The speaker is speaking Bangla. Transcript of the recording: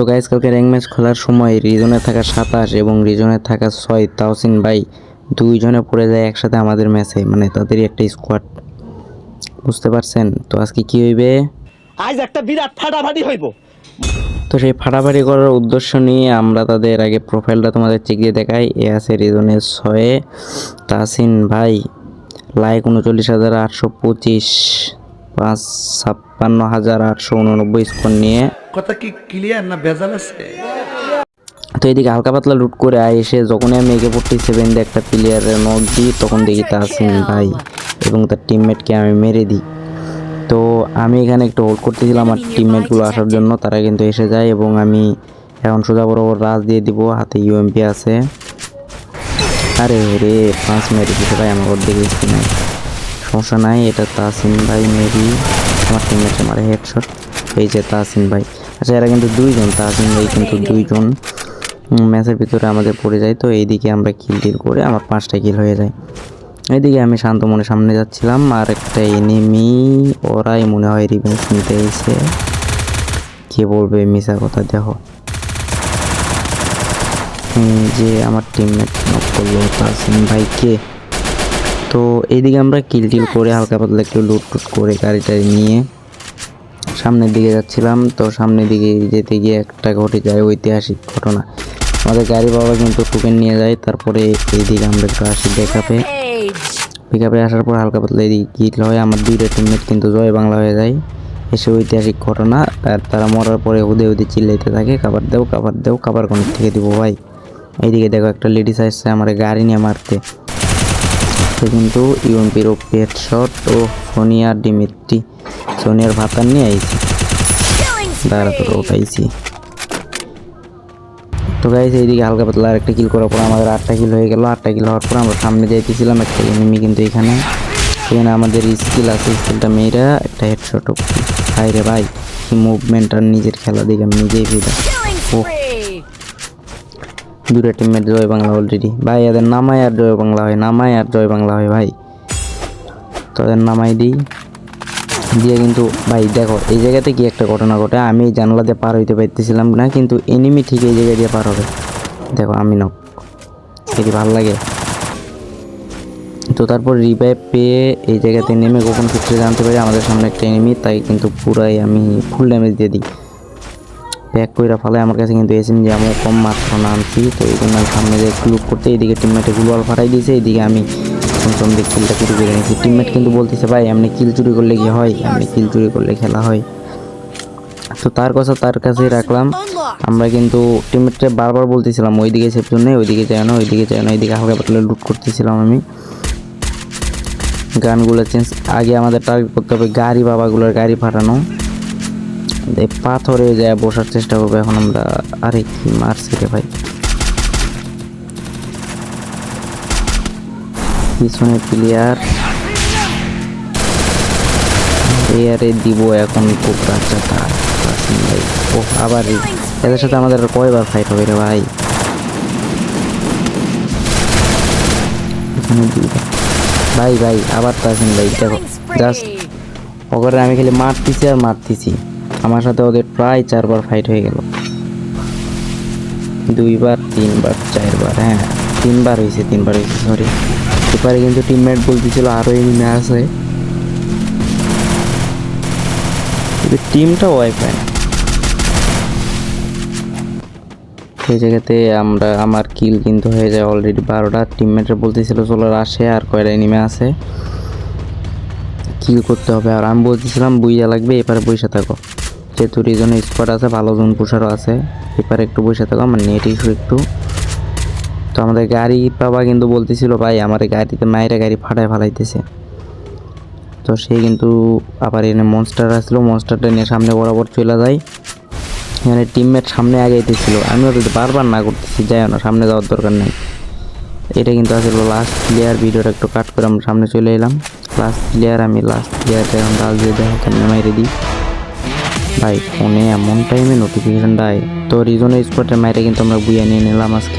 তো গাইস কালকে র্যাঙ্ক ম্যাচ খেলার সময় রিজনে থাকা 27 এবং রিজনে থাকা 6 তাওসিন ভাই দুইজনে পড়ে যায় একসাথে আমাদের ম্যাচে, মানে তাদেরই একটা স্কোয়াড, বুঝতে পারছেন? তো আজকে কি হইবে, আজ একটা বিরাট ফাটাফাটি হইব। তো সেই ফাটাফাটি করার উদ্দেশ্য নিয়ে আমরা তাদের আগে প্রোফাইলটা তোমাদের চেক দিয়ে দেখাই। এ আছে রিজনে 6 তাসিন ভাই, লাইক 39,825, 56,889 স্কোর নিয়ে। কথা কি ক্লিয়ার না ভেজাল আছে? তো এদিকে হালকা পাতলা লুট করে এসে যখনই আমি এগে 47 দিয়ে একটা প্লেয়ারের নক দিই, তখন দেখি তাসিন ভাই এবং তার টিমমেটকে আমি মেরে দিই। তো আমি এখানে একটু হোল্ড করতেছিলাম আমার টিমমেটগুলো আসার জন্য, তারা কিন্তু এসে যায় এবং আমি এখন সোজা বরাবর রাজ দিয়ে দিব। হাতে ইউএমপি আছে। আরে রে 5 মেরে দিতে ভাই, আমার ওর দিকে স্কি নাই, সমস্যা নাই। এটা তাসিন ভাই মেরি, আমার টিমমেটে মারে হেডশট। এই যে তাসিন ভাই, আচ্ছা এরা কিন্তু দুইজন, তাসিন ভাই কিন্তু দুইজন ম্যাচের ভিতরে আমাদের পড়ে যায়। তো এইদিকে আমরা কিল টিল করে আমার 5টা কিল হয়ে যায়। এইদিকে আমি শান্ত মনে সামনে যাচ্ছিলাম, আর একটা এনিমি, ওরাই মনে হয় রিভেঞ্জ নিতে এসে, কে বলবে মিশা কথা। দেখো যে আমার টিমমেট নক করলো তাসিন ভাইকে। তো এইদিকে আমরা কিল টিল করে হালকা পাতলা একটু লুট টুট করে গাড়ি টাড়ি নিয়ে সামনের দিকে যাচ্ছিলাম। তো সামনের দিকে যেতে গিয়ে একটা ঘটে যায় ঐতিহাসিক ঘটনা, আমাদের গাড়ি বাবা কিন্তু টোকেন নিয়ে যায়। তারপরে এইদিকে আমরা একটু আসি পিকআপে আসার পর হালকা পাতলা এদিকে কিল হয়, আমার 2টা টিমমেট কিন্তু জয় বাংলা হয়ে যায়। এসে ঐতিহাসিক ঘটনা, আর তারা মরার পরে হুদে হুদে চিল্লাইতে থাকে, খাবার দেও খাবার দেও, খাবার কোন থেকে দিব ভাই। এইদিকে দেখো একটা লেডিস আসছে আমার গাড়ি নিয়ে মারতে, সে কিন্তু ইউএমপির হেডশট ও সোনিয়ার ডিমিত্রি, সোনিয়ার ভাতার নিয়ে আইছি, দাঁড়া তো ওটাইছি। তো গাইস এইদিকে হালকা পাতলা আরেকটা কিল করার পর আমাদের 8টা কিল হয়ে গেল। 8টা কিল হওয়ার পর আমরা সামনে যাইতেছিলাম, একটা এনিমি কিন্তু এখানে আমাদের স্কিল আছে, স্কিলটা মেয়েরা একটা হেডশট। ভাই রে ভাই, কি মুভমেন্ট আর নিজের খেলা দেখে আমি নিজেই ফিরা। ও 2টা টিমমেট জয় বাংলা অলরেডি ভাই, এদের নামায় আর জয় বাংলা হয়, নামায় আর জয় বাংলা হয় ভাই। তো এদের নামাই দিই দিয়ে কিন্তু ভাই দেখো এই জায়গাতে কি একটা ঘটনা ঘটে, আমি জানলা দিয়ে পার হইতে পারতেছিলাম না, কিন্তু এনিমি ঠিক এই জায়গা দিয়ে পার হবে। দেখো আমি নক, এটি ভালো লাগে। তো তারপর রিভাইভ পেয়ে এই জায়গাতে নেমে গোপন সূত্রে জানতে পারি আমাদের সামনে একটা এনিমি, তাই কিন্তু পুরাই আমি ফুল ড্যামেজ দিয়ে দিই, ব্যাক কইরা ফেলে। আমার কাছে কিন্তু এসএমজি আমি কম মাত্র নামছি, তো এই জন্য আমি সামনে যে ক্লুক করতে এইদিকে টিমমেটে গ্লোয়াল ফাটাই দিয়েছে, এইদিকে আমি প্রথম দিক কিলটা চুরি করে নিয়েছি। টিমমেট কিন্তু বলতেছে ভাই এমনি কিল চুরি করলে কি হয়, এমনি কিল চুরি করলে খেলা হয়। তো তার কথা তার কাছেই রাখলাম। আমরা কিন্তু টিমমেটকে বারবার বলতেছিলাম ওইদিকে সেফ জন্য, ওইদিকে যায় না, ওইদিকে যায় না, এইদিকে হালকা পাতলা লুট করতেছিলাম আমি। গানগুলো চেঞ্জ, আগে আমাদের টার্গেট করতে হবে গাড়ি বাবাগুলোর গাড়ি ফাটানো, পাথরে যায় বসার চেষ্টা করবো এখন আমরা। আরে কি মারছি রে ভাই, পিছনে প্লেয়ার এয়ারে দিব এখন খুব রাজ্জাটা। ভাই ও আবার এদের সাথে আমাদের কয়বার ফাইট হবে রে ভাই, এখানে ভাই ভাই আবার তাসিন ভাই। দেখো জাস্ট ওখানে আমি খালি মারতেছি আর মারতেছি, আমার সাথে ওদের প্রায় 4বার ফাইট হয়ে গেল, 2বার 3বার 4বার, হ্যাঁ 3বার হয়েছে সরি। এবারে কিন্তু টিমমেট বলতেছিল আরও এনিমি আছে, টিমটা ওয়াইফাই। সেই জায়গাতে আমার কিল কিন্তু হয়ে যায় অলরেডি 12টা। টিমমেটরা বলতেছিল চলো আসে, আর কয়টা এনিমি আছে কিল করতে হবে, আর আমি বলতেছিলাম বুইয়া লাগবে, এপারে বসে থাকো, যেহেতু রিজনে স্পট আছে, ভালো জোন পুষারও আছে, এপারে একটু বসে থাকো, আমার নেট ইস্যু একটু। তো আমাদের গাড়ি পাবা কিন্তু বলতেছিল ভাই আমার গাড়িতে মায়েরা গাড়ি ফাটায় ফালাইতেছে। তো সে কিন্তু আবার এনে মনস্টার আসলো, মনস্টারটা নিয়ে সামনে বরাবর চলে যায়। এখানে টিমমেট সামনে আগাইতেছিল, আমিও তো বারবার না করতেছি যাই না, সামনে যাওয়ার দরকার নেই। এটা কিন্তু আসলে লাস্ট প্লেয়ার, ভিডিওটা একটু কাট করে আমরা সামনে চলে এলাম। লাস্ট প্লেয়ার, আমি লাস্ট প্লেয়ারটা এখন ডাল দিয়ে দেখো কেমন মাইরে দিই ভাই, ফোনে এমন টাইমে নোটিফিকেশনটা আয়। তো রিজনের স্পটের মাইরে কিন্তু আমরা বুইয়া নিয়ে নিলাম আজকে।